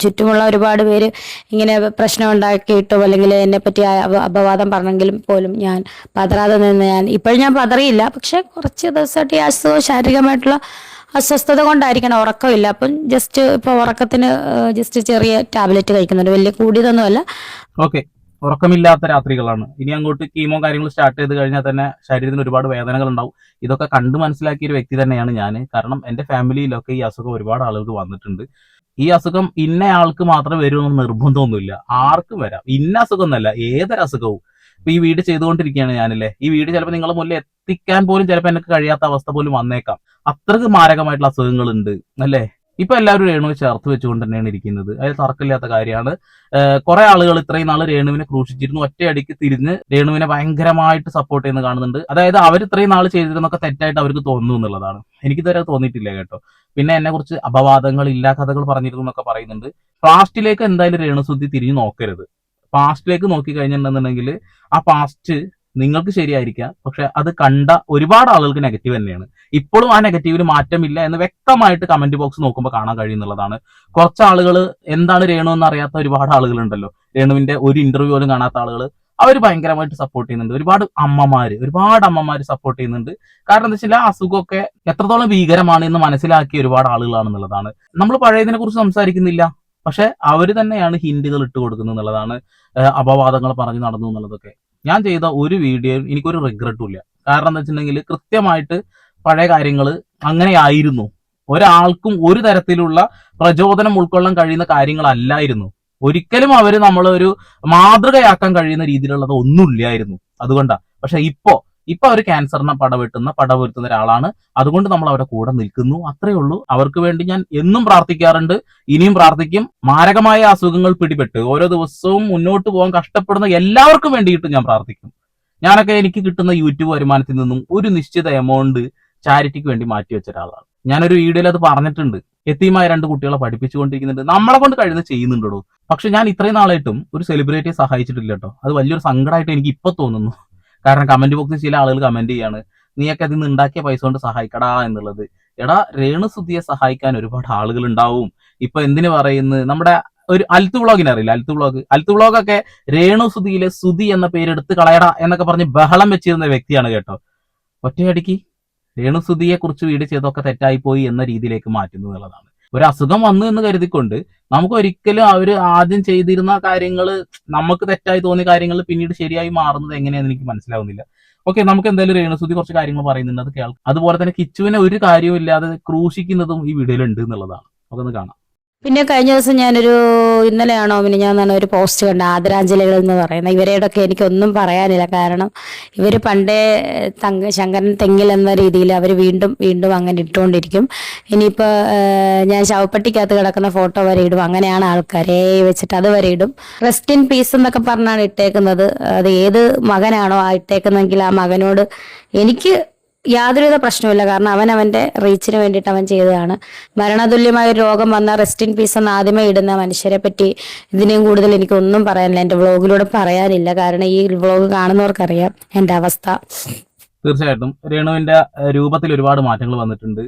ചുറ്റുമുള്ള ഒരുപാട് പേര് ഇങ്ങനെ പ്രശ്നം ഉണ്ടാക്കിയിട്ടോ അല്ലെങ്കിൽ എന്നെപ്പറ്റി അപവാദം പറഞ്ഞെങ്കിലും പോലും ഞാൻ പതറാതെ നിന്ന് ഇപ്പോഴും ഞാൻ പതറിയില്ല. പക്ഷെ കുറച്ച് ദിവസമായിട്ട് ഈ അസുഖം ശാരീരികമായിട്ടുള്ള അസ്വസ്ഥത കൊണ്ടായിരിക്കണം, ഉറക്കമില്ല. അപ്പം ജസ്റ്റ് ഇപ്പോൾ ഉറക്കത്തിന് ജസ്റ്റ് ചെറിയ ടാബ്ലറ്റ് കഴിക്കുന്നുണ്ട്, വലിയ കൂടിയതൊന്നുമല്ല. ഓക്കെ, ഉറക്കമില്ലാത്ത രാത്രികളാണ്. ഇനി അങ്ങോട്ട് കീമോ കാര്യങ്ങൾ സ്റ്റാർട്ട് ചെയ്ത് കഴിഞ്ഞാൽ തന്നെ ശരീരത്തിന് ഒരുപാട് വേദനകൾ ഉണ്ടാവും. ഇതൊക്കെ കണ്ടു മനസ്സിലാക്കിയ ഒരു വ്യക്തി തന്നെയാണ് ഞാൻ. കാരണം എൻ്റെ ഫാമിലിയിലൊക്കെ ഈ അസുഖം ഒരുപാട് ആളുകൾക്ക് വന്നിട്ടുണ്ട്. ഈ അസുഖം ഇന്ന ആൾക്ക് മാത്രമേ വരുമെന്ന് നിർബന്ധമൊന്നുമില്ല, ആർക്കും വരാം. ഇന്ന അസുഖം എന്നല്ല, ഏതൊരു അസുഖവും. ഇപ്പൊ ഈ വീട് ചെയ്തുകൊണ്ടിരിക്കുകയാണ് ഞാനല്ലേ, ഈ വീട് ചിലപ്പോൾ നിങ്ങളുടെ മുന്നിൽ എത്തിക്കാൻ പോലും ചിലപ്പോൾ എനിക്ക് കഴിയാത്ത അവസ്ഥ പോലും വന്നേക്കാം. അത്രക്ക് മാരകമായിട്ടുള്ള അസുഖങ്ങളുണ്ട് അല്ലേ. ഇപ്പൊ എല്ലാവരും രേണുവെ ചേർത്ത് വെച്ചുകൊണ്ട് തന്നെയാണ് ഇരിക്കുന്നത്, അതിൽ തർക്കമില്ലാത്ത കാര്യമാണ്. കുറെ ആളുകൾ ഇത്രയും നാൾ രേണുവിനെ ക്രൂശിച്ചിരുന്നു, ഒറ്റയടിക്ക് തിരിഞ്ഞ് രേണുവിനെ ഭയങ്കരമായിട്ട് സപ്പോർട്ട് ചെയ്യുന്ന കാണുന്നുണ്ട്. അതായത് അവർ ഇത്രയും നാൾ ചെയ്തിരുന്നൊക്കെ തെറ്റായിട്ട് അവർക്ക് തോന്നുന്നു എന്നുള്ളതാണ്. എനിക്കിതുവരെ തോന്നിയിട്ടില്ല കേട്ടോ. പിന്നെ എന്നെ കുറിച്ച് അപവാദങ്ങൾ, ഇല്ലാ കഥകൾ പറഞ്ഞിരുന്നു എന്നൊക്കെ പറയുന്നുണ്ട്. പാസ്റ്റിലേക്ക് എന്തായാലും രേണുസുദ്ധി തിരിഞ്ഞു നോക്കരുത്. പാസ്റ്റിലേക്ക് നോക്കി കഴിഞ്ഞിട്ടുണ്ടെന്നുണ്ടെങ്കിൽ ആ പാസ്റ്റ് നിങ്ങൾക്ക് ശരിയായിരിക്കാം, പക്ഷെ അത് കണ്ട ഒരുപാട് ആളുകൾക്ക് നെഗറ്റീവ് തന്നെയാണ്. ഇപ്പോഴും ആ നെഗറ്റീവിന് മാറ്റമില്ല എന്ന് വ്യക്തമായിട്ട് കമന്റ് ബോക്സ് നോക്കുമ്പോൾ കാണാൻ കഴിയുന്നുള്ളതാണ്. കുറച്ച് ആളുകൾ എന്താണ് രേണു എന്ന് അറിയാത്ത ഒരുപാട് ആളുകളുണ്ടല്ലോ, രേണുവിന്റെ ഒരു ഇന്റർവ്യൂ പോലും കാണാത്ത ആളുകൾ, അവർ ഭയങ്കരമായിട്ട് സപ്പോർട്ട് ചെയ്യുന്നുണ്ട്. ഒരുപാട് അമ്മമാര് സപ്പോർട്ട് ചെയ്യുന്നുണ്ട്. കാരണം എന്താ വെച്ചാൽ ആ അസുഖമൊക്കെ എത്രത്തോളം ഭീകരമാണ് എന്ന് മനസ്സിലാക്കിയ ഒരുപാട് ആളുകളാണെന്നുള്ളതാണ്. നമ്മൾ പഴയതിനെ കുറിച്ച് സംസാരിക്കുന്നില്ല, പക്ഷെ അവർ തന്നെയാണ് ഹിന്റുകൾ ഇട്ട് കൊടുക്കുന്നത് എന്നുള്ളതാണ്. അപവാദങ്ങൾ പറഞ്ഞു നടന്നു എന്നുള്ളതൊക്കെ. ഞാൻ ചെയ്ത ഒരു വീഡിയോയിൽ എനിക്കൊരു റിഗ്രറ്റും ഇല്ല. കാരണം എന്താ വെച്ചിട്ടുണ്ടെങ്കിൽ കൃത്യമായിട്ട് പഴയ കാര്യങ്ങൾ അങ്ങനെയായിരുന്നു. ഒരാൾക്കും ഒരു തരത്തിലുള്ള പ്രചോദനം ഉൾക്കൊള്ളാൻ കഴിയുന്ന കാര്യങ്ങളല്ലായിരുന്നു. ഒരിക്കലും അവര് നമ്മളൊരു മാതൃകയാക്കാൻ കഴിയുന്ന രീതിയിലുള്ളത് ഒന്നുമില്ലായിരുന്നു. അതുകൊണ്ടാ. പക്ഷെ ഇപ്പൊ അവർ ക്യാൻസറിനെ പടവെട്ടുന്ന ഒരാളാണ്. അതുകൊണ്ട് നമ്മൾ അവരുടെ കൂടെ നിൽക്കുന്നു, അത്രേ ഉള്ളൂ. അവർക്ക് വേണ്ടി ഞാൻ എന്നും പ്രാർത്ഥിക്കാറുണ്ട്, ഇനിയും പ്രാർത്ഥിക്കും. മാരകമായ അസുഖങ്ങൾ പിടിപെട്ട് ഓരോ ദിവസവും മുന്നോട്ട് പോകാൻ കഷ്ടപ്പെടുന്ന എല്ലാവർക്കും വേണ്ടിയിട്ട് ഞാൻ പ്രാർത്ഥിക്കും. ഞാനൊക്കെ എനിക്ക് കിട്ടുന്ന യൂട്യൂബ് വരുമാനത്തിൽ നിന്നും ഒരു നിശ്ചിത എമൗണ്ട് ചാരിറ്റിക്ക് വേണ്ടി മാറ്റി വെച്ച ഒരാളാണ്. ഞാനൊരു വീഡിയോയിൽ അത് പറഞ്ഞിട്ടുണ്ട്. യത്തീമായ 2 കുട്ടികളെ പഠിപ്പിച്ചുകൊണ്ടിരിക്കുന്നുണ്ട്, നമ്മളെ കൊണ്ട് കഴിയുന്നത് ചെയ്യുന്നുണ്ടോ. പക്ഷെ ഞാൻ ഇത്രയും നാളായിട്ടും ഒരു സെലിബ്രിറ്റിയെ സഹായിച്ചിട്ടില്ല കേട്ടോ. അത് വലിയൊരു സങ്കടമായിട്ട് എനിക്ക് ഇപ്പൊ തോന്നുന്നു. കാരണം കമന്റ് ബോക്സിൽ ചില ആളുകൾ കമന്റ് ചെയ്യാണ്, നീയൊക്കെ അതിൽ നിന്ന് ഉണ്ടാക്കിയ പൈസ കൊണ്ട് സഹായിക്കടാ എന്നുള്ളത്. എടാ, രേണുസുദ്ധിയെ സഹായിക്കാൻ ഒരുപാട് ആളുകൾ ഉണ്ടാവും. ഇപ്പൊ എന്തിനു പറയുന്നു, നമ്മുടെ ഒരു അൽത്ത് വ്ളോഗിനെ അറിയില്ല, അൽത്ത് വ്ളോഗൊക്കെ രേണുസുധിയിലെ സുധി എന്ന പേര് എടുത്ത് കളയടാ എന്നൊക്കെ പറഞ്ഞ് ബഹളം വെച്ചിരുന്ന വ്യക്തിയാണ് കേട്ടോ. ഒറ്റയടിക്ക് രേണുസുധിയെ കുറിച്ച് വീഡിയോ ചെയ്തൊക്കെ തെറ്റായി പോയി എന്ന രീതിയിലേക്ക് മാറ്റുന്നു എന്നുള്ളതാണ്. ഒരു അസുഖം വന്നു എന്ന് കരുതിക്കൊണ്ട് നമുക്ക് ഒരിക്കലും അവർ ആദ്യം ചെയ്തിരുന്ന കാര്യങ്ങൾ, നമുക്ക് തെറ്റായി തോന്നിയ കാര്യങ്ങൾ പിന്നീട് ശരിയായി മാറുന്നത് എങ്ങനെയാണെന്ന് എനിക്ക് മനസ്സിലാവുന്നില്ല. ഓക്കെ, നമുക്ക് എന്തായാലും രേണുസുധി കുറച്ച് കാര്യങ്ങൾ പറയുന്നുണ്ട്, അത് കേൾക്കാം. അതുപോലെ തന്നെ കിച്ചുവിനെ ഒരു കാര്യവും ഇല്ലാതെ ക്രൂശിക്കുന്നതും ഈ വീഡിയോയിൽ ഉണ്ട് എന്നുള്ളതാണ്. അതൊന്ന് കാണാം. പിന്നെ കഴിഞ്ഞ ദിവസം ഇന്നലെയാണോ ഞാൻ ഒരു പോസ്റ്റ് കണ്ട, ആദരാഞ്ജലികൾ എന്ന് പറയുന്നത്. ഇവരോടൊക്കെ എനിക്കൊന്നും പറയാനില്ല. കാരണം ഇവർ പണ്ടേ ശങ്കരൻ തെങ്ങിൽ എന്ന രീതിയിൽ അവർ വീണ്ടും വീണ്ടും അങ്ങനെ ഇട്ടുകൊണ്ടിരിക്കും. ഇനിയിപ്പോൾ ഞാൻ ശവപ്പെട്ടിക്കകത്ത് കിടക്കുന്ന ഫോട്ടോ വരെ ഇടും. അങ്ങനെയാണ് ആൾക്കാരെ വെച്ചിട്ട് അത് വരെ ഇടും. റെസ്റ്റ് ഇൻ പീസ് എന്നൊക്കെ പറഞ്ഞാണ് ഇട്ടേക്കുന്നത്. അത് ഏത് മകനാണോ ആ ഇട്ടേക്കുന്നതെങ്കിൽ ആ മകനോട് എനിക്ക് യാതൊരുവിധ പ്രശ്നമില്ല. കാരണം അവന്റെ റീച്ചിന് വേണ്ടിയിട്ട് അവൻ ചെയ്തതാണ്. മരണതുല്യമായ ഒരു രോഗം വന്ന റെസ്റ്റ് ഇൻ പീസ് എന്ന് ആദ്യമേ ഇടുന്ന മനുഷ്യരെ പറ്റി ഇതിനെയും കൂടുതൽ എനിക്കൊന്നും പറയാനില്ല, എൻ്റെ വ്ളോഗിലൂടെ പറയാനില്ല. കാരണം ഈ വ്ളോഗ് കാണുന്നവർക്കറിയാം എൻ്റെ അവസ്ഥ. തീർച്ചയായിട്ടും രേണുവിന്റെ രൂപത്തിൽ ഒരുപാട് മാറ്റങ്ങൾ വന്നിട്ടുണ്ട്,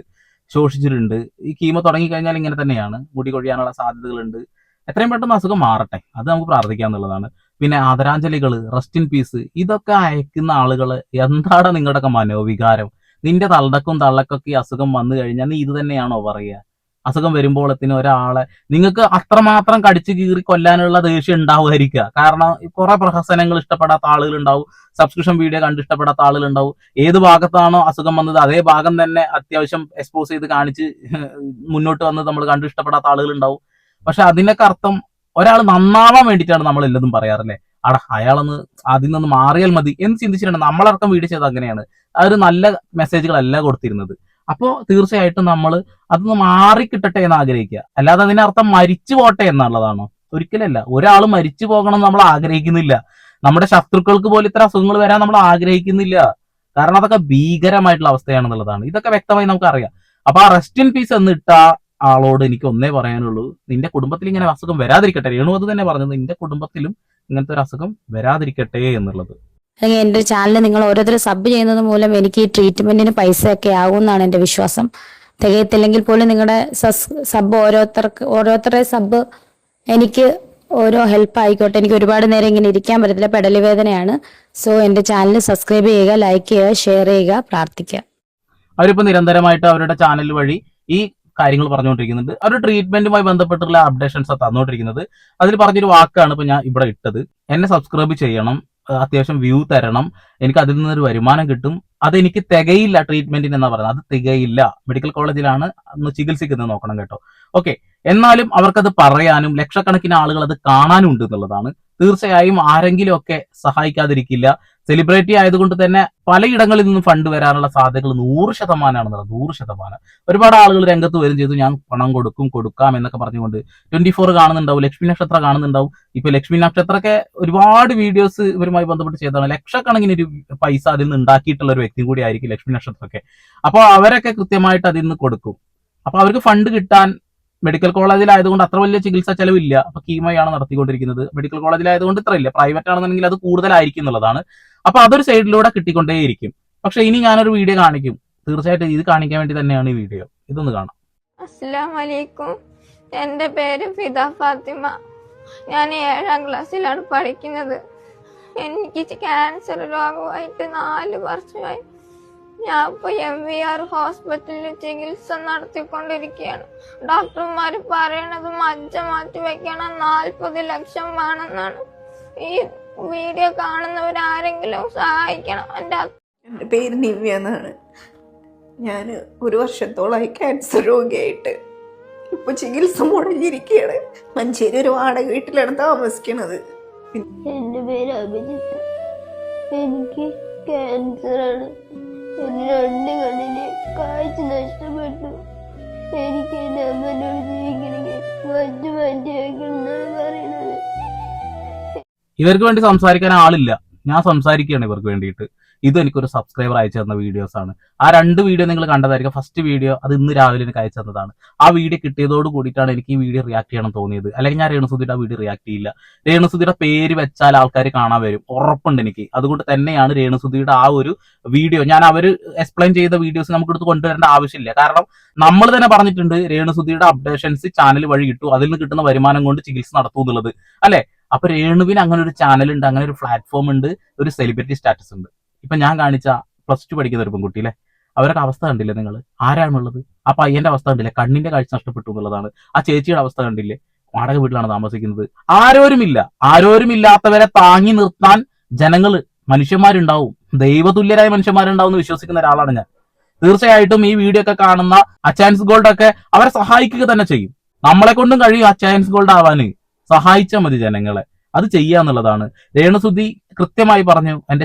ശോഷിച്ചിട്ടുണ്ട്. ഈ കീമോ തുടങ്ങി കഴിഞ്ഞാൽ ഇങ്ങനെ തന്നെയാണ്, മുടി കൊഴിയാനുള്ള സാധ്യതകളുണ്ട്. എത്രയും പെട്ടെന്ന് അസുഖം മാറട്ടെ, അത് നമുക്ക് പ്രാർത്ഥിക്കാന്നുള്ളതാണ്. പിന്നെ ആദരാഞ്ജലികൾ, റെസ്റ്റ് ഇൻ പീസ്, ഇതൊക്കെ അയക്കുന്ന ആളുകൾ എന്താണ് നിങ്ങളുടെയൊക്കെ മനോവികാരം? നിന്റെ തള്ളക്കൊക്കെ ഈ അസുഖം വന്നു കഴിഞ്ഞാൽ നീ ഇത് തന്നെയാണോ പറയുക? അസുഖം വരുമ്പോഴത്തിന് ഒരാളെ നിങ്ങൾക്ക് അത്രമാത്രം കടിച്ചു കീറി കൊല്ലാനുള്ള ദേഷ്യം ഉണ്ടാവുമായിരിക്കുക. കാരണം കുറെ പ്രഹസനങ്ങൾ ഇഷ്ടപ്പെടാത്ത ആളുകളുണ്ടാവും, സബ്സ്ക്രിപ്ഷൻ വീഡിയോ കണ്ട് ഇഷ്ടപ്പെടാത്ത ആളുകളുണ്ടാവും. ഏത് ഭാഗത്താണോ അസുഖം വന്നത് അതേ ഭാഗം തന്നെ അത്യാവശ്യം എക്സ്പോസ് ചെയ്ത് കാണിച്ച് മുന്നോട്ട് വന്ന് നമ്മൾ കണ്ട് ഇഷ്ടപ്പെടാത്ത ആളുകളുണ്ടാവും. പക്ഷെ അതിനൊക്കെ അർത്ഥം ഒരാൾ നന്നാവാൻ വേണ്ടിയിട്ടാണ് നമ്മൾ എല്ലതും പറയാറല്ലേ. അയാളൊന്ന് അതിൽ നിന്ന് മാറിയാൽ മതി എന്ന് ചിന്തിച്ചിട്ടുണ്ട്. നമ്മളടക്കം വീഡിയോ ചെയ്ത് അങ്ങനെയാണ്. അതൊരു നല്ല മെസ്സേജുകളല്ല കൊടുത്തിരുന്നത്. അപ്പോൾ തീർച്ചയായിട്ടും നമ്മൾ അതൊന്ന് മാറിക്കിട്ടട്ടെ എന്ന് ആഗ്രഹിക്കുക. അല്ലാതെ അതിനർത്ഥം മരിച്ചു പോട്ടെ എന്നുള്ളതാണോ? ഒരിക്കലല്ല. ഒരാൾ മരിച്ചു പോകണം നമ്മൾ ആഗ്രഹിക്കുന്നില്ല. നമ്മുടെ ശത്രുക്കൾക്ക് പോലും ഇത്തരം അസുഖങ്ങൾ വരാൻ നമ്മൾ ആഗ്രഹിക്കുന്നില്ല. കാരണം അതൊക്കെ ഭീകരമായിട്ടുള്ള അവസ്ഥയാണെന്നുള്ളതാണ്. ഇതൊക്കെ വ്യക്തമായി നമുക്കറിയാം. അപ്പൊ ആ റെസ്റ്റ് ഇൻ പീസ് എന്നിട്ട ആളോട് എനിക്ക് ഒന്നേ പറയാനുള്ളൂ, നിന്റെ കുടുംബത്തിൽ ഇങ്ങനെ അസുഖം വരാതിരിക്കട്ടെ. രേണു അത് തന്നെ പറഞ്ഞത്, നിന്റെ കുടുംബത്തിലും ഇങ്ങനത്തെ ഒരു അസുഖം വരാതിരിക്കട്ടെ എന്നുള്ളത്. അല്ലെങ്കിൽ എൻ്റെ ചാനൽ നിങ്ങൾ ഓരോരുത്തർ സബ് ചെയ്യുന്നത് മൂലം എനിക്ക് ഈ ട്രീറ്റ്മെന്റിന് പൈസയൊക്കെ ആകുമെന്നാണ് എൻ്റെ വിശ്വാസം. തികയത്തില്ലെങ്കിൽ പോലും നിങ്ങളുടെ സബ് ഓരോരുത്തരുടെ സബ് എനിക്ക് ഓരോ ഹെൽപ്പ് ആയിക്കോട്ടെ. എനിക്ക് ഒരുപാട് നേരം ഇങ്ങനെ ഇരിക്കാൻ പറ്റത്തില്ല, പെടലി വേദനയാണ്. സോ എൻ്റെ ചാനൽ സബ്സ്ക്രൈബ് ചെയ്യുക, ലൈക്ക് ചെയ്യുക, ഷെയർ ചെയ്യുക, പ്രാർത്ഥിക്കുക. അവരിപ്പോൾ നിരന്തരമായിട്ട് അവരുടെ ചാനൽ വഴി ഈ കാര്യങ്ങൾ പറഞ്ഞുകൊണ്ടിരിക്കുന്നുണ്ട്. അവരുടെ ട്രീറ്റ്മെന്റുമായി ബന്ധപ്പെട്ടുള്ള അപ്ഡേഷൻസ് തന്നുകൊണ്ടിരിക്കുന്നത്. അതിൽ പറഞ്ഞൊരു വാക്കാണ് ഇപ്പൊ ഞാൻ ഇവിടെ ഇട്ടത്. എന്നെ സബ്സ്ക്രൈബ് ചെയ്യണം, അത്യാവശ്യം വ്യൂ തരണം, എനിക്ക് അതിൽ നിന്നൊരു വരുമാനം കിട്ടും, അതെനിക്ക് തികയില്ല ട്രീറ്റ്മെന്റിന് എന്നാ പറയുന്നത്. അത് തികയില്ല, മെഡിക്കൽ കോളേജിലാണ് അന്ന് ചികിത്സിക്കുന്നത്, നോക്കണം കേട്ടോ. ഓക്കെ, എന്നാലും അവർക്കത് പറയാനും ലക്ഷക്കണക്കിന് ആളുകൾ അത് കാണാനും ഉണ്ട് എന്നുള്ളതാണ്. തീർച്ചയായും ആരെങ്കിലും ഒക്കെ സഹായിക്കാതിരിക്കില്ല. സെലിബ്രിറ്റി ആയതുകൊണ്ട് തന്നെ പലയിടങ്ങളിൽ നിന്നും ഫണ്ട് വരാനുള്ള സാധ്യതകൾ 100%. 100%. ഒരുപാട് ആളുകൾ രംഗത്ത് വരും ചെയ്തു, ഞാൻ പണം കൊടുക്കാം എന്നൊക്കെ പറഞ്ഞുകൊണ്ട്. 24 കാണുന്നുണ്ടാവും, ലക്ഷ്മി നക്ഷത്ര കാണുന്നുണ്ടാവും. ഇപ്പൊ ലക്ഷ്മി നക്ഷത്രക്കെ ഒരുപാട് വീഡിയോസ് ഇവരുമായി ബന്ധപ്പെട്ട് ചെയ്തതാണ്. ലക്ഷക്കണക്കിന് ഒരു പൈസ അതിൽ നിന്ന് ഉണ്ടാക്കിയിട്ടുള്ള ഒരു വ്യക്തി കൂടി ആയിരിക്കും ലക്ഷ്മി നക്ഷത്രക്കെ. അപ്പോൾ അവരൊക്കെ കൃത്യമായിട്ട് അതിൽ നിന്ന് കൊടുക്കും. അപ്പൊ അവർക്ക് ഫണ്ട് കിട്ടാൻ മെഡിക്കൽ കോളേജിലായതുകൊണ്ട് അത്ര വലിയ ചികിത്സാ ചെലവില്ല. അപ്പൊ കീമോയാണ് നടത്തിക്കൊണ്ടിരിക്കുന്നത്. മെഡിക്കൽ കോളേജിലായതുകൊണ്ട് ഇത്ര ഇല്ല. പ്രൈവറ്റ് ആണെന്നുണ്ടെങ്കിൽ അത് കൂടുതലായിരിക്കും എന്നുള്ളതാണ്. അപ്പൊ അതൊരു സൈഡിലൂടെ കിട്ടിക്കൊണ്ടേയിരിക്കും. പക്ഷെ ഇനി ഞാനൊരു വീഡിയോ കാണിക്കും, തീർച്ചയായിട്ടും ഇത് കാണിക്കാൻ വേണ്ടി തന്നെയാണ് ഈ വീഡിയോ. ഇതൊന്ന് കാണാം. അസ്സലാമലൈക്കും. എൻ്റെ പേര് ഫിദ ഫാത്തിമ. ഞാൻ 7ാം ക്ലാസ്സിലാണ് പഠിക്കുന്നത്. എനിക്ക് ക്യാൻസർ രോഗമായിട്ട് 4 വർഷമായി. ഞാൻ ഇപ്പോൾ MVR ഹോസ്പിറ്റലിൽ ചികിത്സ നടത്തിക്കൊണ്ടിരിക്കുകയാണ്. ഡോക്ടർമാർ പറയണത് മജ്ജ മാറ്റി വെക്കണം, 40 ലക്ഷം വേണമെന്നാണ്. ഈ വീഡിയോ കാണുന്നവരാരെങ്കിലും സഹായിക്കണം. എൻ്റെ പേര് നിവ്യ എന്നാണ്. ഞാൻ 1 വർഷത്തോളമായി ക്യാൻസർ രോഗിയായിട്ട് ഇപ്പൊ ചികിത്സ മുടങ്ങിയിരിക്കുകയാണ്. മഞ്ചേരി ഒരു വാടക വീട്ടിലാണ് താമസിക്കുന്നത്. എൻ്റെ പേര് അഭിജിത്ത്. എനിക്ക് ക്യാൻസറാണ്. എൻ്റെ 2 കണ്ണിന് കാഴ്ച നഷ്ടപ്പെട്ടു. എനിക്ക് എൻ്റെ അമ്മനോട് ജീവിക്കണമെങ്കിൽ മറ്റു മാറ്റി വയ്ക്കണം എന്നാണ് പറയുന്നത്. ഇവർക്ക് വേണ്ടി സംസാരിക്കാൻ ആളില്ല, ഞാൻ സംസാരിക്കുകയാണ് ഇവർക്ക് വേണ്ടിയിട്ട്. ഇത് എനിക്കൊരു സബ്സ്ക്രൈബർ അയച്ചു തന്ന വീഡിയോസ് ആണ്. ആ 2 വീഡിയോ നിങ്ങൾ കണ്ടതായിരിക്കും. ഫസ്റ്റ് വീഡിയോ അത് ഇന്ന് രാവിലെ എനിക്ക് അയച്ചു തന്നതാണ്. ആ വീഡിയോ കിട്ടിയതോട് കൂടിയിട്ടാണ് എനിക്ക് ഈ വീഡിയോ റിയാക്ട് ചെയ്യണം തോന്നിയത്. അല്ലെങ്കിൽ ഞാൻ രേണുസുധിയുടെ ആ വീഡിയോ റിയാക്ട് ചെയ്യില്ല. രേണുസുധിയുടെ പേര് വെച്ചാൽ ആൾക്കാർ കാണാൻ വരും, ഉറപ്പുണ്ട് എനിക്ക്. അതുകൊണ്ട് തന്നെയാണ് രേണുസുധിയുടെ ആ ഒരു വീഡിയോ ഞാൻ അവര് എക്സ്പ്ലെയിൻ ചെയ്ത വീഡിയോസ് നമുക്ക് എടുത്ത് കൊണ്ടുവരേണ്ട ആവശ്യമില്ല. കാരണം നമ്മൾ തന്നെ പറഞ്ഞിട്ടുണ്ട് രേണുസുധിയുടെ അപ്ഡേഷൻസ് ചാനൽ വഴി കിട്ടും, അതിൽ നിന്ന് കിട്ടുന്ന വരുമാനം കൊണ്ട് ചികിത്സ നടത്തും എന്നുള്ളത് അല്ലെ. അപ്പൊ രേണുവിന് അങ്ങനെ ഒരു ചാനൽ ഉണ്ട്, അങ്ങനെ ഒരു പ്ലാറ്റ്ഫോം ഉണ്ട്, ഒരു സെലിബ്രിറ്റി സ്റ്റാറ്റസ് ഉണ്ട്. ഇപ്പൊ ഞാൻ കാണിച്ച +2 പഠിക്കുന്ന ഒരു പെൺകുട്ടിയിലെ അവരുടെ അവസ്ഥ കണ്ടില്ലേ നിങ്ങൾ? ആരാണുള്ളത്? ആ പയ്യന്റെ അവസ്ഥ കണ്ടില്ലേ? കണ്ണിന്റെ കാഴ്ച നഷ്ടപ്പെട്ടു എന്നുള്ളതാണ്. ആ ചേച്ചിയുടെ അവസ്ഥ കണ്ടില്ലേ? വാടക വീട്ടിലാണ് താമസിക്കുന്നത്. ആരോരുമില്ലാത്തവരെ താങ്ങി നിർത്താൻ ജനങ്ങള്, മനുഷ്യന്മാരുണ്ടാവും, ദൈവതുല്യരായ മനുഷ്യന്മാരുണ്ടാവും എന്ന് വിശ്വസിക്കുന്ന ഒരാളാണ് ഞാൻ. തീർച്ചയായിട്ടും ഈ വീഡിയോ ഒക്കെ കാണുന്ന അച്ചാൻസ് ഗോൾഡ് ഒക്കെ അവരെ സഹായിക്കുക തന്നെ ചെയ്യും. നമ്മളെ കൊണ്ടും കഴിയും അച്ചാൻസ് ഗോൾഡ് ആവാന്. സഹായിച്ചാൽ മതി ജനങ്ങളെ, അത് ചെയ്യാന്നുള്ളതാണ്. രേണുസുധി കൃത്യമായി പറഞ്ഞു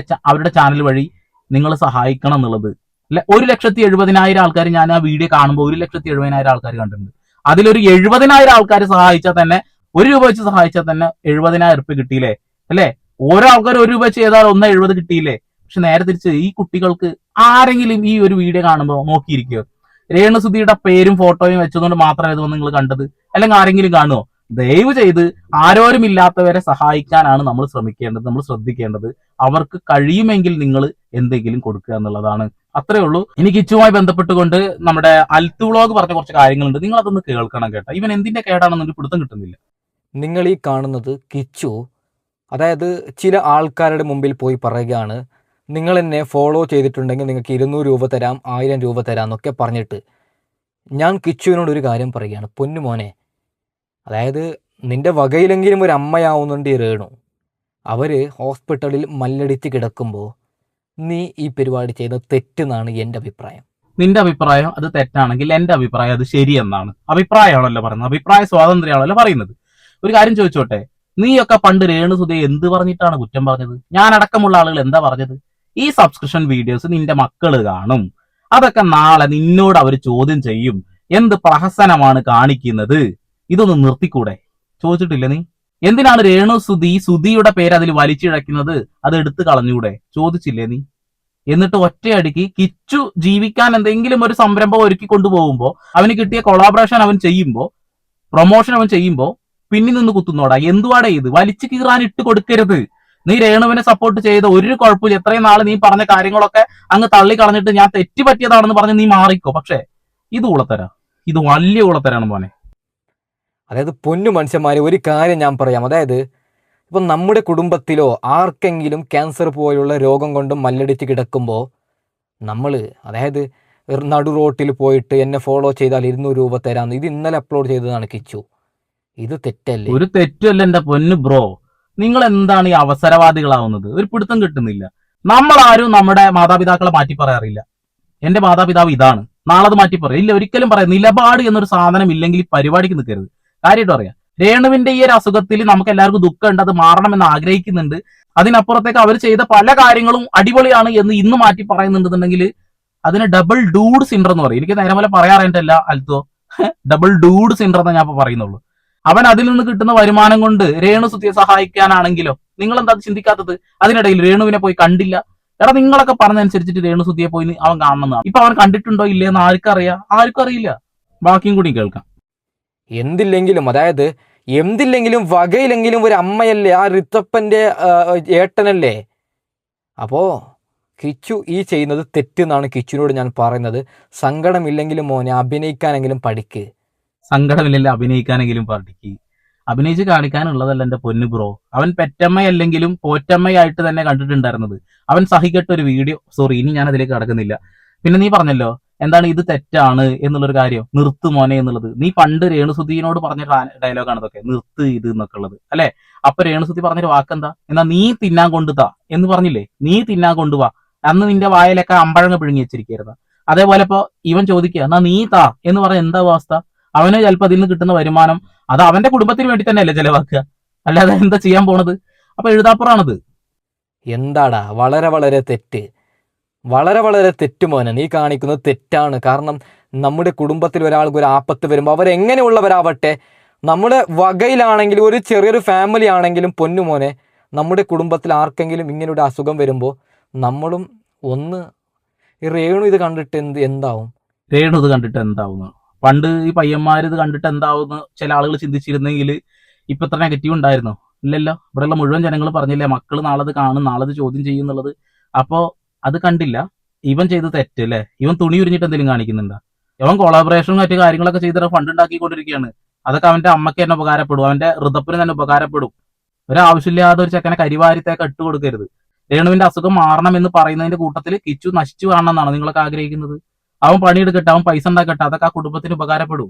അവരുടെ ചാനൽ വഴി നിങ്ങൾ സഹായിക്കണം എന്നുള്ളത്. 1,70,000 ആൾക്കാർ ഞാൻ ആ വീഡിയോ കാണുമ്പോൾ 1,70,000 ആൾക്കാർ കണ്ടിട്ടുണ്ട്. അതിലൊരു 70,000 ആൾക്കാർ സഹായിച്ചാൽ തന്നെ, 1 രൂപ വെച്ച് സഹായിച്ചാൽ തന്നെ 70,000 ഉറുപ്പിക കിട്ടിയില്ലേ അല്ലെ? ഓരോ ആൾക്കാർ 1 രൂപ വെച്ച് ചെയ്താൽ 1.70 കിട്ടിയില്ലേ? പക്ഷെ നേരെ തിരിച്ച് ഈ കുട്ടികൾക്ക് ആരെങ്കിലും ഈ ഒരു വീഡിയോ കാണുമ്പോൾ നോക്കിയിരിക്കുക, രേണുസുധിയുടെ പേരും ഫോട്ടോയും വെച്ചതുകൊണ്ട് മാത്രമേ ഇതൊന്നും നിങ്ങൾ കണ്ടത്, അല്ലെങ്കിൽ ആരെങ്കിലും കാണുമോ? ദയവ് ചെയ്ത് ആരോരുമില്ലാത്തവരെ സഹായിക്കാനാണ് നമ്മൾ ശ്രമിക്കേണ്ടത്, നമ്മൾ ശ്രദ്ധിക്കേണ്ടത്. അവർക്ക് കഴിയുമെങ്കിൽ നിങ്ങൾ എന്തെങ്കിലും കൊടുക്കുക എന്നുള്ളതാണ്. അത്രേ ഉള്ളൂ. ഇനി കിച്ചുമായി ബന്ധപ്പെട്ടുകൊണ്ട് നമ്മുടെ അൽത്തു വ്ളോഗ് പറഞ്ഞ കുറച്ച് കാര്യങ്ങളുണ്ട്, നിങ്ങൾ അതൊന്ന് കേൾക്കണം കേട്ടോ. ഇവൻ എന്തിന്റെ കേടാണെന്നൊരു പിടുത്തം കിട്ടുന്നില്ല. നിങ്ങൾ ഈ കാണുന്നത് കിച്ചു, അതായത് ചില ആൾക്കാരുടെ മുമ്പിൽ പോയി പറയുകയാണ്, നിങ്ങൾ എന്നെ ഫോളോ ചെയ്തിട്ടുണ്ടെങ്കിൽ നിങ്ങൾക്ക് 200 രൂപ തരാം, 1000 രൂപ തരാം എന്നൊക്കെ പറഞ്ഞിട്ട്. ഞാൻ കിച്ചുവിനോടൊരു കാര്യം പറയുകയാണ്, പൊന്നുമോനെ, അതായത് നിന്റെ വകയിലെങ്കിലും ഒരു അമ്മയാവുന്നുണ്ട് ഈ രേണു. അവർ ഹോസ്പിറ്റലിൽ മല്ലടിച്ച് കിടക്കുമ്പോൾ നീ ഈ പരിപാടി ചെയ്ത തെറ്റെന്നാണ് എൻ്റെ അഭിപ്രായം. നിന്റെ അഭിപ്രായം അത് തെറ്റാണെങ്കിൽ എൻ്റെ അഭിപ്രായം അത് ശരിയെന്നാണ്. അഭിപ്രായമാണല്ലോ പറയുന്നത്, അഭിപ്രായ സ്വാതന്ത്ര്യമാണല്ലോ പറയുന്നത്. ഒരു കാര്യം ചോദിച്ചോട്ടെ, നീയൊക്കെ പണ്ട് രേണുസുധയെ എന്ത് പറഞ്ഞിട്ടാണ് കുറ്റം പറഞ്ഞത്? ഞാൻ അടക്കമുള്ള ആളുകൾ എന്താ പറഞ്ഞത്? ഈ സബ്സ്ക്രിപ്ഷൻ വീഡിയോസ് നിന്റെ മക്കള് കാണും, അതൊക്കെ നാളെ നിന്നോട് അവർ ചോദ്യം ചെയ്യും, എന്ത് പ്രഹസനമാണ് കാണിക്കുന്നത്, ഇതൊന്ന് നിർത്തിക്കൂടെ? ചോദിച്ചിട്ടില്ല നീ? എന്തിനാണ് സുധിയുടെ പേര് അതിൽ വലിച്ചിഴക്കുന്നത്? അത് എടുത്തു കളഞ്ഞൂടെ? ചോദിച്ചില്ലേ നീ? എന്നിട്ട് ഒറ്റയടിക്ക് കിച്ചു ജീവിക്കാൻ എന്തെങ്കിലും ഒരു സംരംഭം ഒരുക്കി കൊണ്ടുപോകുമ്പോ, അവന് കിട്ടിയ കൊളാബറേഷൻ അവൻ ചെയ്യുമ്പോ, പ്രൊമോഷൻ അവൻ ചെയ്യുമ്പോ പിന്നിൽ നിന്ന് കുത്തുന്നോടാ? എന്തുവാടേ ഇത്? വലിച്ചു കീറാൻ ഇട്ട് കൊടുക്കരുത്. നീ രേണുവിനെ സപ്പോർട്ട് ചെയ്ത ഒരു കുഴപ്പമില്ല. എത്രയും നാള് നീ പറഞ്ഞ കാര്യങ്ങളൊക്കെ അങ്ങ് തള്ളി കളഞ്ഞിട്ട് ഞാൻ തെറ്റുപറ്റിയതാണെന്ന് പറഞ്ഞ് നീ മാറിക്കോ. പക്ഷെ ഇത് ഉളത്തരാ, ഇത് വലിയ ഉളത്തരാണ് മോനെ. അതായത് പൊന്നു മനുഷ്യന്മാരെ, ഒരു കാര്യം ഞാൻ പറയാം. അതായത് ഇപ്പം നമ്മുടെ കുടുംബത്തിലോ ആർക്കെങ്കിലും ക്യാൻസർ പോലുള്ള രോഗം കൊണ്ട് മല്ലടിച്ച് കിടക്കുമ്പോൾ നമ്മൾ, അതായത് നടു റോട്ടിൽ പോയിട്ട് എന്നെ ഫോളോ ചെയ്താൽ 200 രൂപ തരാമെന്ന്, ഇത് ഇന്നലെ അപ്ലോഡ് ചെയ്തതാണ് കിച്ചു. ഇത് തെറ്റല്ലേ? ഒരു തെറ്റല്ല എന്റെ പൊന്നു ബ്രോ. നിങ്ങൾ എന്താണ് ഈ അവസരവാദികളാവുന്നത്? ഒരു പിടുത്തം കിട്ടുന്നില്ല. നമ്മളാരും നമ്മുടെ മാതാപിതാക്കളെ മാറ്റി പറയാറില്ല. എന്റെ മാതാപിതാവ് ഇതാണ്, നാളെ അത് മാറ്റി പറയും. ഇല്ല, ഒരിക്കലും പറയാം. നിലപാട് എന്നൊരു സാധനം ഇല്ലെങ്കിൽ ഈ പരിപാടിക്ക് നിൽക്കരുത്. കാര്യമായിട്ട് പറയാം. രേണുവിന്റെ ഈ ഒരു അസുഖത്തിൽ നമുക്ക് എല്ലാവർക്കും ദുഃഖമുണ്ട്, അത് മാറണമെന്ന് ആഗ്രഹിക്കുന്നുണ്ട്. അതിനപ്പുറത്തേക്ക് അവർ ചെയ്ത പല കാര്യങ്ങളും അടിപൊളിയാണ് എന്ന് ഇന്ന് മാറ്റി പറയുന്നുണ്ടെന്നുണ്ടെങ്കിൽ അതിന് ഡബിൾ ഡൂഡ് സിൻഡ്രം എന്ന് പറയും. എനിക്ക് നേരെ പോലെ പറയാറില്ല അൽത്തോ, ഡബിൾ ഡൂഡ് സിൻഡ്രം എന്ന് ഞാൻ ഇപ്പൊ പറയുന്നുള്ളൂ. അവൻ അതിൽ നിന്ന് കിട്ടുന്ന വരുമാനം കൊണ്ട് രേണു സുധിയെ സഹായിക്കാനാണെങ്കിലോ നിങ്ങൾ എന്താ ചിന്തിക്കാത്തത്? അതിനിടയിൽ രേണുവിനെ പോയി കണ്ടില്ല. എടാ, നിങ്ങളൊക്കെ പറഞ്ഞനുസരിച്ചിട്ട് രേണു സുധിയെ പോയി അവൻ കാണണമെന്നാണ്. ഇപ്പൊ അവൻ കണ്ടിട്ടുണ്ടോ ഇല്ലയെന്ന് ആർക്കറിയാം? ആർക്കും അറിയില്ല. ബാക്കിയും കൂടി കേൾക്കാം. എന്തില്ലെങ്കിലും, അതായത് എന്തില്ലെങ്കിലും വകയിലെങ്കിലും ഒരു അമ്മയല്ലേ, ആ ഋത്തപ്പൻ്റെ ഏട്ടനല്ലേ. അപ്പോൾ കിച്ചു ഈ ചെയ്യുന്നത് തെറ്റെന്നാണ് കിച്ചുവിനോട് ഞാൻ പറയുന്നത്. സങ്കടമില്ലെങ്കിലും മോനെ അഭിനയിക്കാനെങ്കിലും പഠിക്ക്. സങ്കടമില്ലല്ലോ, അഭിനയിക്കാനെങ്കിലും പഠിക്ക്. അഭിനയിച്ച് കാണിക്കാനുള്ളതല്ല എന്റെ പൊന്നു ബ്രോ. അവൻ പെറ്റമ്മയല്ലെങ്കിലും പോറ്റമ്മയായിട്ട് തന്നെ കണ്ടിട്ടുണ്ടായിരുന്നത്. അവൻ സഹിക്കട്ട ഒരു വീഡിയോ, സോറി ഇനി ഞാൻ അതിലേക്ക് കടക്കുന്നില്ല. പിന്നെ നീ പറഞ്ഞല്ലോ എന്താണ് ഇത് തെറ്റാണ് എന്നുള്ളൊരു കാര്യം, നിർത്ത് മോനെ എന്നുള്ളത്. നീ പണ്ട് രേണുസുധീനോട് പറഞ്ഞ ഡയലോഗാണ് ഇതൊക്കെ, നിർത്ത് ഇത് എന്നൊക്കെ ഉള്ളത് അല്ലെ. അപ്പൊ രേണുസുധി പറഞ്ഞൊരു വാക്കെന്താ? എന്നാ നീ തിന്നാൻ കൊണ്ടുതാ എന്ന് പറഞ്ഞില്ലേ? നീ തിന്നാൻ കൊണ്ടുവാ. അന്ന് നിന്റെ വായിലൊക്കെ അമ്പഴങ്ങ പിഴുങ്ങി വെച്ചിരിക്കരുത്. അതേപോലെ ഇപ്പൊ ഇവൻ ചോദിക്കുക എന്നാ നീ താ എന്ന് പറഞ്ഞ എന്താ അവസ്ഥ? അവന് ചിലപ്പോൾ അതിൽ നിന്ന് കിട്ടുന്ന വരുമാനം അത് അവന്റെ കുടുംബത്തിന് വേണ്ടി തന്നെയല്ലേ ചെലവാക്കുക, അല്ലാതെ എന്താ ചെയ്യാൻ പോണത്? അപ്പൊ എഴുതാപ്പുറാണത്. എന്താടാ, വളരെ വളരെ തെറ്റ്, വളരെ വളരെ തെറ്റ് മോനെ. നീ കാണിക്കുന്നത് തെറ്റാണ്. കാരണം നമ്മുടെ കുടുംബത്തിൽ ഒരാൾക്ക് ഒരു ആപത്ത് വരുമ്പോൾ അവരെങ്ങനെയുള്ളവരാവട്ടെ, നമ്മുടെ വകയിലാണെങ്കിലും ഒരു ചെറിയൊരു ഫാമിലി ആണെങ്കിലും പൊന്നുമോനെ, നമ്മുടെ കുടുംബത്തിൽ ആർക്കെങ്കിലും ഇങ്ങനെ ഒരു അസുഖം വരുമ്പോൾ നമ്മളും ഒന്ന് ഈ രേണു ഇത് കണ്ടിട്ട് എന്താവും? രേണു ഇത് കണ്ടിട്ട് എന്താവും? പണ്ട് ഈ പയ്യന്മാർ ഇത് കണ്ടിട്ട് എന്താവുമെന്ന് ചില ആളുകൾ ചിന്തിച്ചിരുന്നെങ്കിൽ ഇപ്പൊ ഇത്ര നെഗറ്റീവ് ഉണ്ടായിരുന്നോ? ഇല്ലല്ലോ. ഇവിടെയുള്ള മുഴുവൻ ജനങ്ങൾ പറഞ്ഞില്ലേ മക്കള് നാളത് കാണും, നാളത് ചോദ്യം ചെയ്യുന്നുള്ളത്. അപ്പോ അത് കണ്ടില്ല. ഇവൻ ചെയ്ത് തെറ്റ് അല്ലേ? ഇവൻ തുണി ഉരിഞ്ഞിട്ട് എന്തെങ്കിലും കാണിക്കുന്നുണ്ടോ? ഇവൻ കൊളാബറേഷനും മറ്റു കാര്യങ്ങളൊക്കെ ചെയ്തിട്ട് ഫണ്ട് ഉണ്ടാക്കിക്കൊണ്ടിരിക്കുകയാണ്. അതൊക്കെ അവന്റെ അമ്മയ്ക്ക് തന്നെ ഉപകാരപ്പെടും, അവന്റെ ഋതപ്പിന് തന്നെ ഉപകാരപ്പെടും. ഒരാവശ്യമില്ലാതെ ഒരു ചെക്കനെ കരിവാരിത്തേക്ക് ഇട്ട് കൊടുക്കരുത്. രേണുവിന്റെ അസുഖം മാറണം എന്ന് പറയുന്നതിന്റെ കൂട്ടത്തിൽ കിച്ചു നശിച്ചു കാണണമെന്നാണ് നിങ്ങളൊക്കെ ആഗ്രഹിക്കുന്നത്. അവൻ പണിയെടുക്കട്ടെ, അവൻ പൈസ ഉണ്ടാക്കട്ടെ, അതൊക്കെ ആ കുടുംബത്തിന് ഉപകാരപ്പെടും.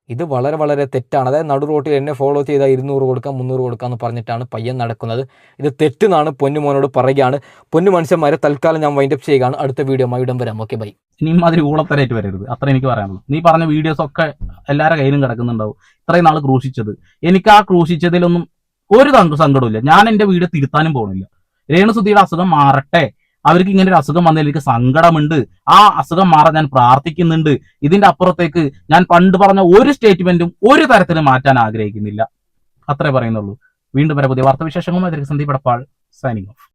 ഇത് വളരെ വളരെ തെറ്റാണ്. അതായത് നടു റോട്ടിൽ എന്നെ ഫോളോ ചെയ്താൽ 200 കൊടുക്കാം 300 കൊടുക്കാം എന്ന് പറഞ്ഞിട്ടാണ് പയ്യൻ നടക്കുന്നത്. ഇത് തെറ്റെന്നാണ് പൊന്നുമോനോട് പറയുകയാണ്. പൊന്നു മനുഷ്യന്മാരെ, തൽക്കാലം ഞാൻ വൈൻഡപ്പ് ചെയ്യുകയാണ്. അടുത്ത വീഡിയോ ഇടം വരാം. Okay, bye. ഇനിയും അതിൽ ഊളത്തരായിട്ട് വരരുത്, അത്ര എനിക്ക് പറയാനുള്ളൂ. നീ പറഞ്ഞ വീഡിയോസ് ഒക്കെ എല്ലാവരുടെ കയ്യിലും കിടക്കുന്നുണ്ടാവും. ഇത്രയും നാൾ ക്രൂശിച്ചത്, എനിക്ക് ആ ക്രൂശിച്ചതിലൊന്നും ഒരു സങ്കടമില്ല. ഞാൻ എന്റെ വീഡിയോ തിരുത്താനും പോകുന്നില്ല. രേണുസുധിയുടെ അസുഖം മാറട്ടെ. അവർക്ക് ഇങ്ങനെ ഒരു അസുഖം വന്നതിൽ എനിക്ക് സങ്കടമുണ്ട്. ആ അസുഖം മാറാൻ ഞാൻ പ്രാർത്ഥിക്കുന്നുണ്ട്. ഇതിന്റെ അപ്പുറത്തേക്ക് ഞാൻ പണ്ട് പറഞ്ഞ ഒരു സ്റ്റേറ്റ്മെന്റും ഒരു തരത്തിലും മാറ്റാൻ ആഗ്രഹിക്കുന്നില്ല. അത്രേ പറയുന്നുള്ളൂ. വീണ്ടും വരെ പുതിയ വാർത്താവിശേഷങ്ങളുമായി സന്ദീപ് എടപ്പാൾ സൈനിങ് ഓഫ്.